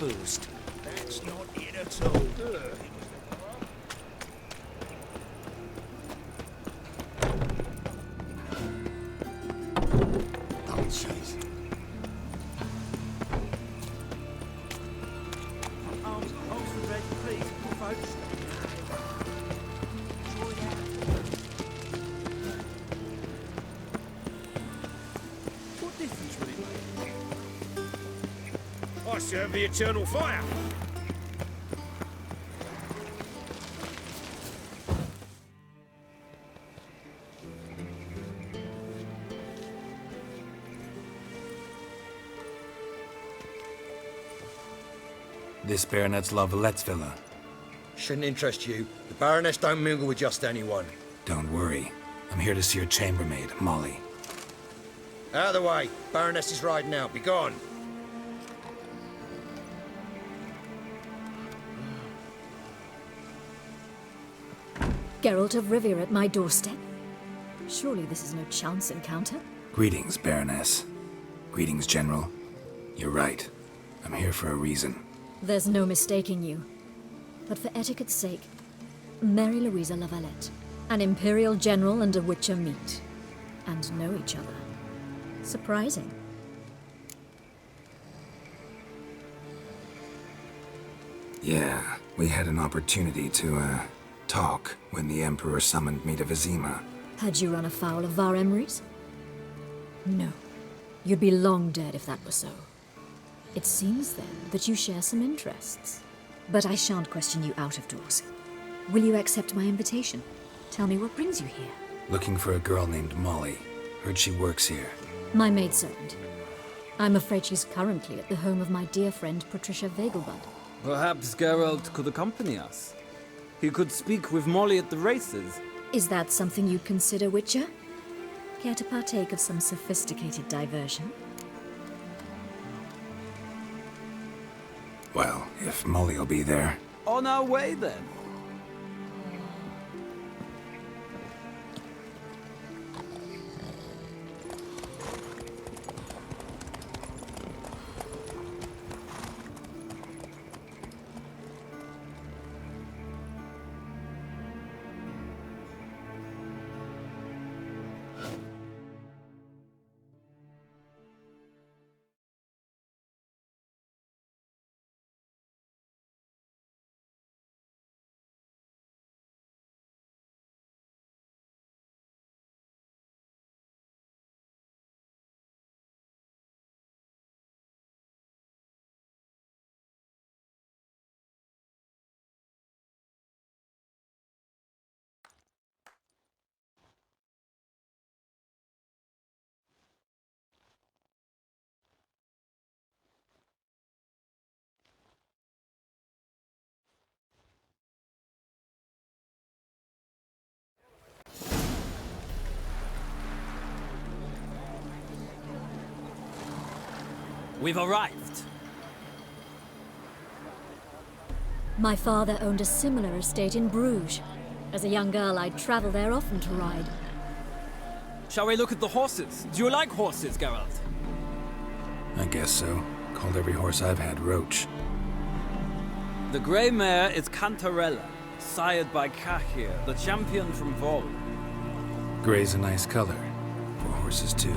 first. That's not it at all. Oh, jeez. Oxford Red, please, folks. What difference would it make? I serve the eternal fire. This Baronet's La Vallette's villa. Shouldn't interest you. The Baroness don't mingle with just anyone. Don't worry. I'm here to see your chambermaid, Molly. Out of the way. Baroness is riding out. Be gone. Geralt of Rivia at my doorstep? Surely this is no chance encounter? Greetings, Baroness. Greetings, General. You're right. I'm here for a reason. There's no mistaking you. But for etiquette's sake, Mary Louisa La Valette, an Imperial General and a Witcher meet, and know each other. Surprising. Yeah, we had an opportunity to, talk when the Emperor summoned me to Vizima. Had you run afoul of Var Emrys? No. You'd be long dead if that were so. It seems, then, that you share some interests. But I shan't question you out of doors. Will you accept my invitation? Tell me what brings you here. Looking for a girl named Molly. Heard she works here. My maidservant. I'm afraid she's currently at the home of my dear friend Patricia Vegelbud. Perhaps Geralt could accompany us. He could speak with Molly at the races. Is that something you'd consider, Witcher? Care to partake of some sophisticated diversion? Well, if Molly'll be there. On our way, then. We've arrived. My father owned a similar estate in Bruges. As a young girl, I'd travel there often to ride. Shall we look at the horses? Do you like horses, Geralt? I guess so. Called every horse I've had Roach. The grey mare is Cantarella, sired by Cahir, the champion from Vol. Gray's a nice color. For horses, too.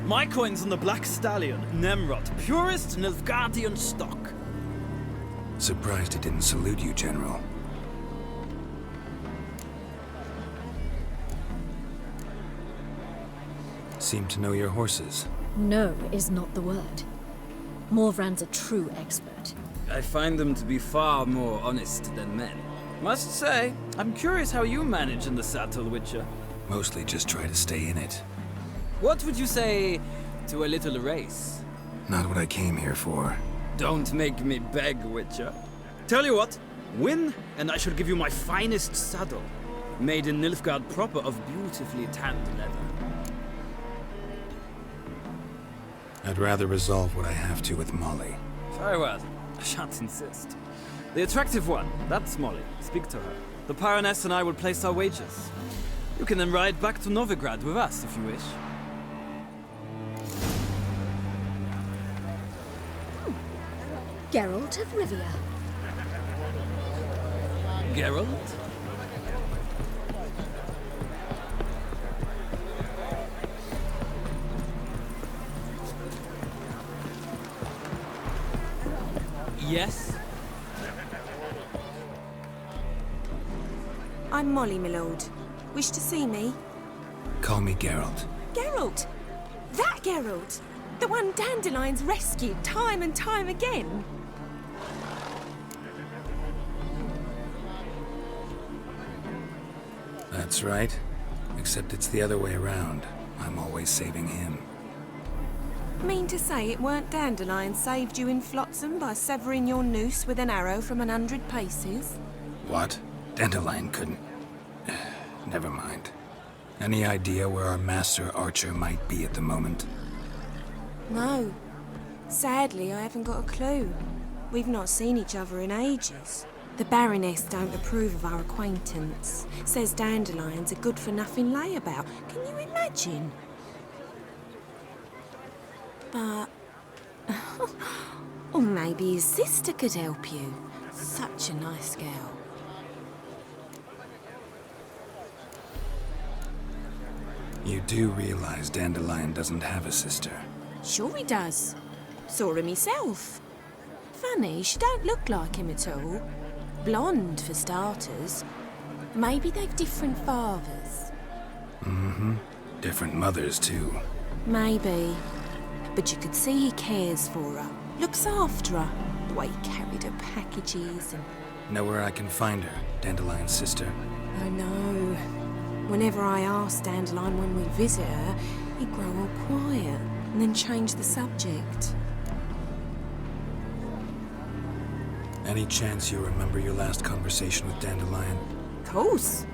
My coin's on the Black Stallion, Nemrod, purest Nilfgaardian stock. Surprised it didn't salute you, General. Seem to know your horses. No is not the word. Morvrand's a true expert. I find them to be far more honest than men. Must say, I'm curious how you manage in the saddle, Witcher. Mostly just try to stay in it. What would you say to a little race? Not what I came here for. Don't make me beg, Witcher. Tell you what, win, and I shall give you my finest saddle. Made in Nilfgaard proper of beautifully tanned leather. I'd rather resolve what I have to with Molly. Very well. I shan't insist. The attractive one, that's Molly. Speak to her. The Baroness and I will place our wagers. You can then ride back to Novigrad with us, if you wish. Geralt of Rivia. Geralt? Yes? I'm Molly, my lord. Wish to see me? Call me Geralt. Geralt! That Geralt! The one Dandelion's rescued time and time again! That's right. Except it's the other way around. I'm always saving him. Mean to say it weren't Dandelion saved you in Flotsam by severing your noose with an arrow from 100 paces? What? Dandelion couldn't... Never mind. Any idea where our master archer might be at the moment? No. Sadly, I haven't got a clue. We've not seen each other in ages. The Baroness don't approve of our acquaintance. Says Dandelion's a good-for-nothing layabout. Can you imagine? But... or maybe his sister could help you. Such a nice girl. You do realize Dandelion doesn't have a sister. Sure he does. Saw him myself. Funny, she don't look like him at all. Blonde, for starters. Maybe they've different fathers. Mm-hmm. Different mothers, too. Maybe. But you could see he cares for her. Looks after her. The way he carried her packages and... Know where I can find her, Dandelion's sister? I know. Whenever I ask Dandelion when we visit her, he'd grow all quiet and then change the subject. Any chance you remember your last conversation with Dandelion? Of course.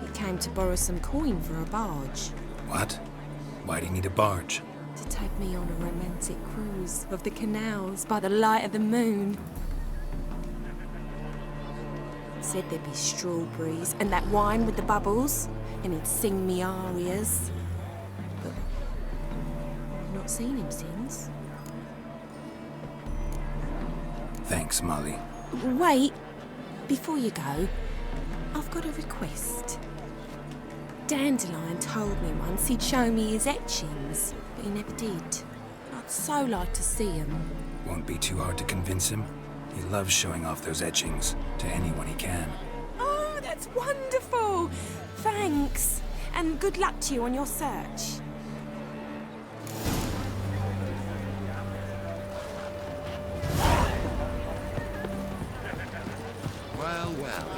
He came to borrow some coin for a barge. What? Why do you need a barge? To take me on a romantic cruise of the canals by the light of the moon. Said there'd be strawberries and that wine with the bubbles, and he'd sing me arias. But I've not seen him since. Thanks, Molly. Wait, before you go, I've got a request. Dandelion told me once he'd show me his etchings, but he never did. I'd so like to see them. Won't be too hard to convince him. He loves showing off those etchings to anyone he can. Oh, that's wonderful! Thanks, and good luck to you on your search. Well,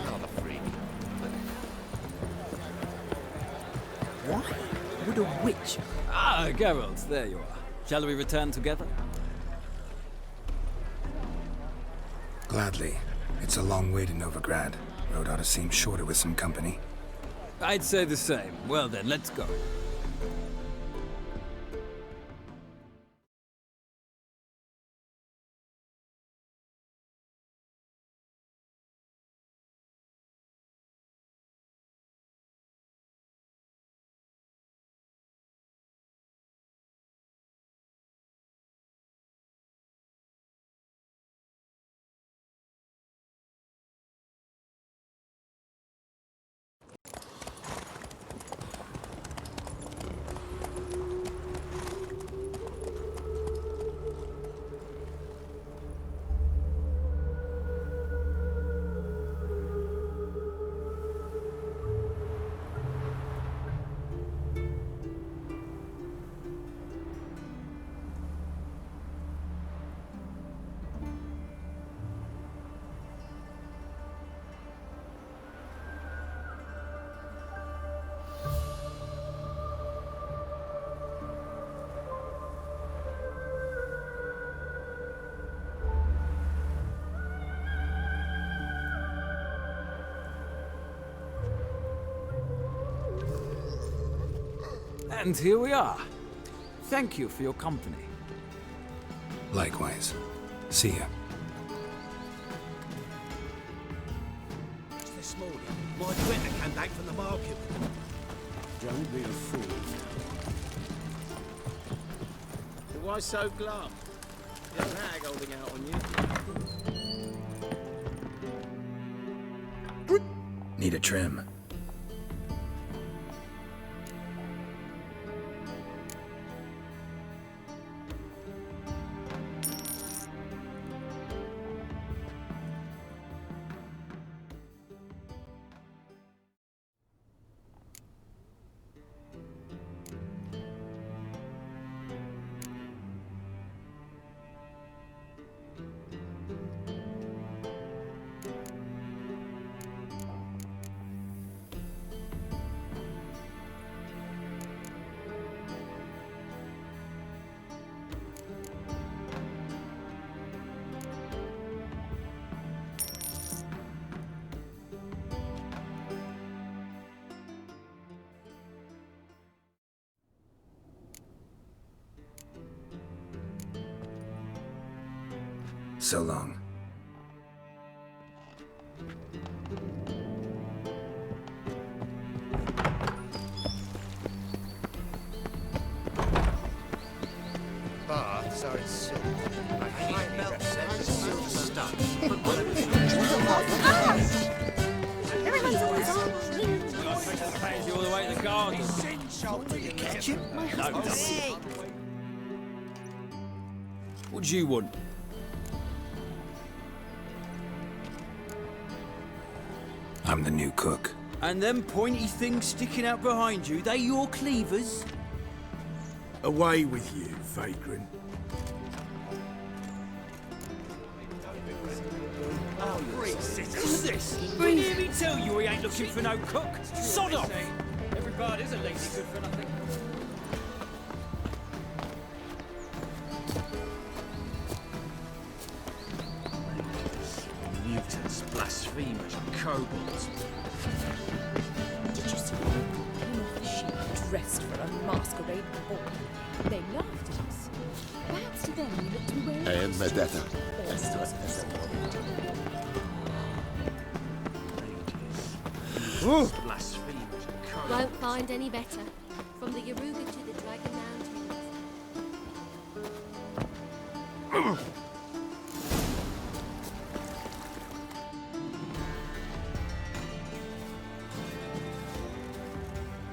another freak. Why would a witch... Ah, Geralt, there you are. Shall we return together? Gladly. It's a long way to Novigrad. Road ought to seem shorter with some company. I'd say the same. Well then, let's go. And here we are. Thank you for your company. Likewise. See ya. This morning, my Twitter came back from the market. Don't be a fool. Why so glum? Young hag holding out on you. Need a trim. So long. Baths are in silk. I highly recommend the silk stuff. Everyone's always on. Pays you all the way to the garden. Will you catch him? No, don't. What do you want? I'm the new cook. And them pointy things sticking out behind you, they your cleavers? Away with you, vagrant. Who's this? Didn't hear me tell you we ain't looking for no cook? Sod off! Everybody's a lazy good for nothing. Mutants, blasphemers, kobolds. Did you see them came off the ship dressed for a masquerade ball? They laughed at us. Perhaps to them we looked to be wearing I am Medetta. Blasphemers, kobolds. Won't find any better. From the Yaruga to the Dragon Mountains.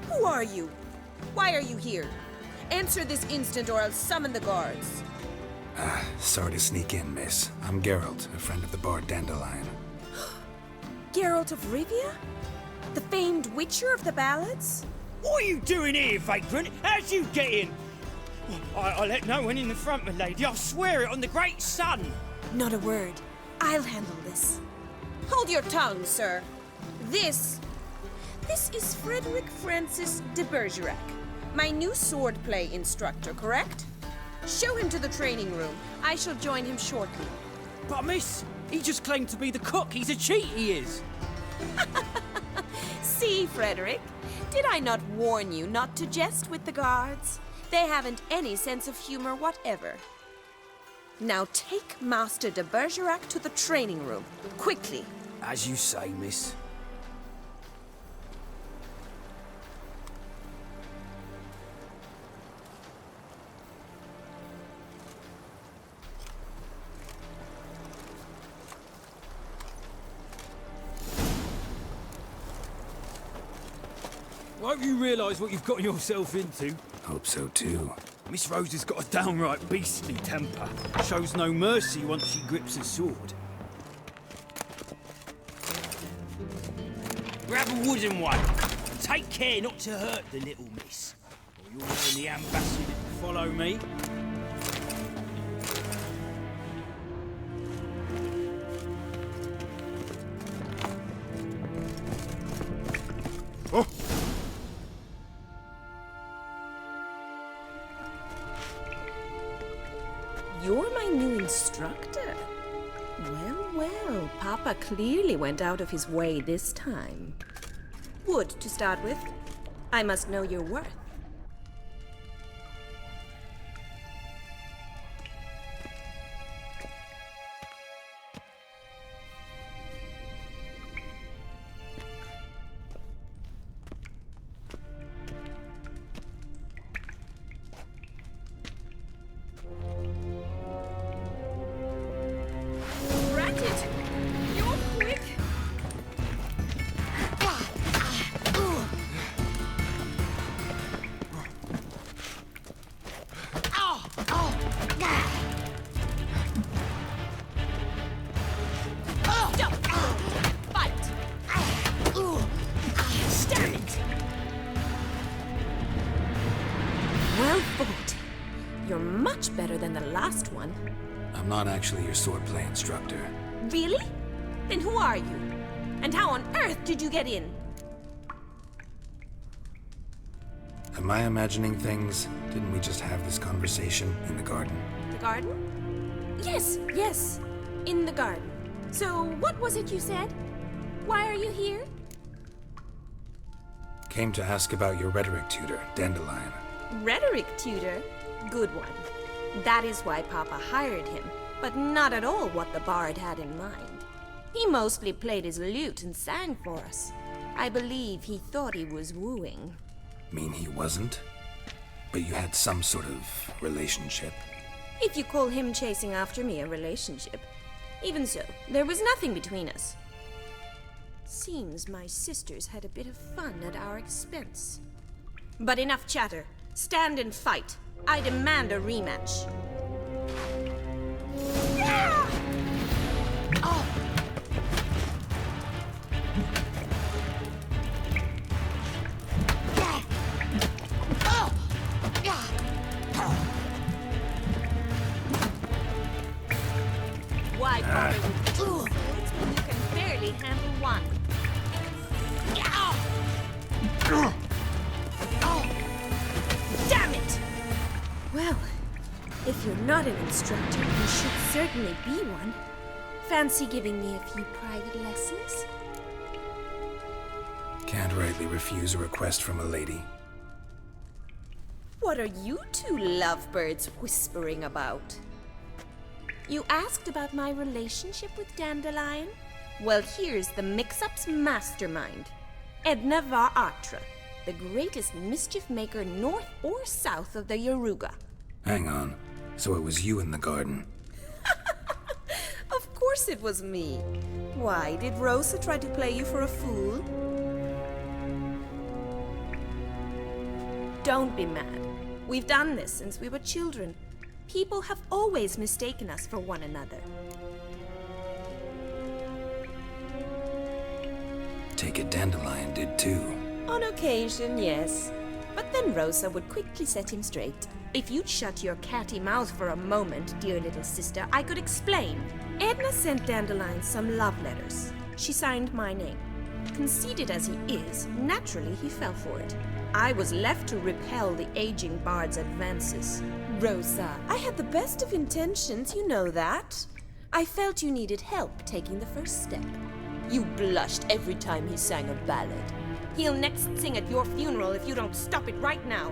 Who are you? Why are you here? Answer this instant or I'll summon the guards. Sorry to sneak in, miss. I'm Geralt, a friend of the bard Dandelion. Geralt of Rivia? The famed witcher of the ballads? What are you doing here, vagrant? How'd you get in? I let no one in the front, my lady. I swear it on the great sun. Not a word. I'll handle this. Hold your tongue, sir. This is Frederick Francis de Bergerac, my new swordplay instructor, correct? Show him to the training room. I shall join him shortly. But miss, he just claimed to be the cook. He's a cheat, he is. See, Frederick, did I not warn you not to jest with the guards? They haven't any sense of humor whatever. Now take Master de Bergerac to the training room, quickly. As you say, miss. Won't you realise what you've got yourself into? Hope so too. Miss Rose has got a downright beastly temper. Shows no mercy once she grips a sword. Grab a wooden one. And take care not to hurt the little miss. Or you'll learn the ambassador to follow me. Oh! You're my new instructor. Well, Papa clearly went out of his way this time. Wood, to start with. I must know your worth. much better than the last one. I'm not actually your swordplay instructor. Really? Then who are you? And how on earth did you get in? Am I imagining things? Didn't we just have this conversation in the garden? The garden? Yes. In the garden. So, what was it you said? Why are you here? Came to ask about your rhetoric tutor, Dandelion. Rhetoric tutor? Good one. That is why Papa hired him, but not at all what the bard had in mind. He mostly played his lute and sang for us. I believe he thought he was wooing. Mean he wasn't? But you had some sort of relationship? If you call him chasing after me a relationship. Even so, there was nothing between us. Seems my sisters had a bit of fun at our expense. But enough chatter. Stand and fight. I demand a rematch. Ah! Oh. Why bother with two swords when you can barely handle one? Damn it! Well, if you're not an instructor, you should certainly be one. Fancy giving me a few private lessons? Can't rightly refuse a request from a lady. What are you two lovebirds whispering about? You asked about my relationship with Dandelion? Well, here's the mix-up's mastermind. Edna var Atra, the greatest mischief maker north or south of the Yaruga. Hang on. So it was you in the garden? Of course it was me. Why, did Rosa try to play you for a fool? Don't be mad. We've done this since we were children. People have always mistaken us for one another. Take it Dandelion did too. On occasion, yes. But then Rosa would quickly set him straight. If you'd shut your catty mouth for a moment, dear little sister, I could explain. Edna sent Dandelion some love letters. She signed my name. Conceited as he is, naturally he fell for it. I was left to repel the aging bard's advances. Rosa, I had the best of intentions, you know that. I felt you needed help taking the first step. You blushed every time he sang a ballad. He'll next sing at your funeral if you don't stop it right now.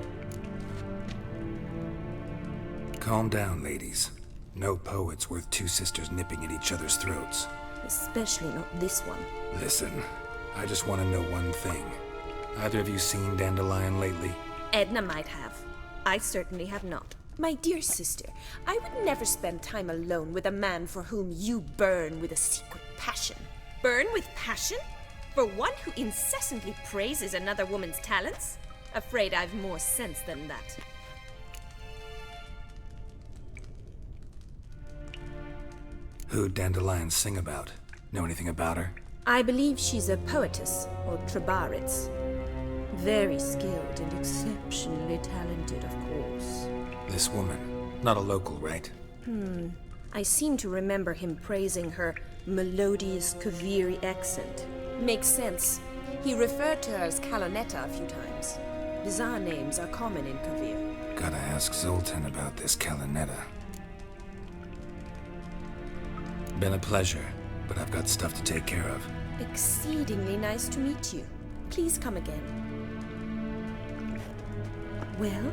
Calm down, ladies. No poet's worth two sisters nipping at each other's throats. Especially not this one. Listen, I just want to know one thing. Either of you seen Dandelion lately? Edna might have. I certainly have not. My dear sister, I would never spend time alone with a man for whom you burn with a secret passion. Burn with passion? For one who incessantly praises another woman's talents? Afraid I've more sense than that. Who'd Dandelion sing about? Know anything about her? I believe she's a poetess, or trabaritz. Very skilled and exceptionally talented, of course. This woman. Not a local, right? I seem to remember him praising her melodious Kaviri accent. Makes sense. He referred to her as Kalonetta a few times. Bizarre names are common in Kavir. Gotta ask Zoltan about this Kalonetta. Been a pleasure, but I've got stuff to take care of. Exceedingly nice to meet you. Please come again. Well,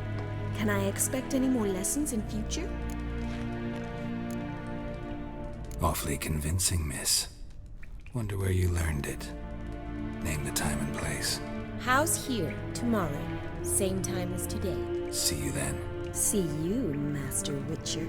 can I expect any more lessons in future? Awfully convincing, miss. Wonder where you learned it. Name the time and place. House here, tomorrow. Same time as today. See you then. See you, Master Witcher.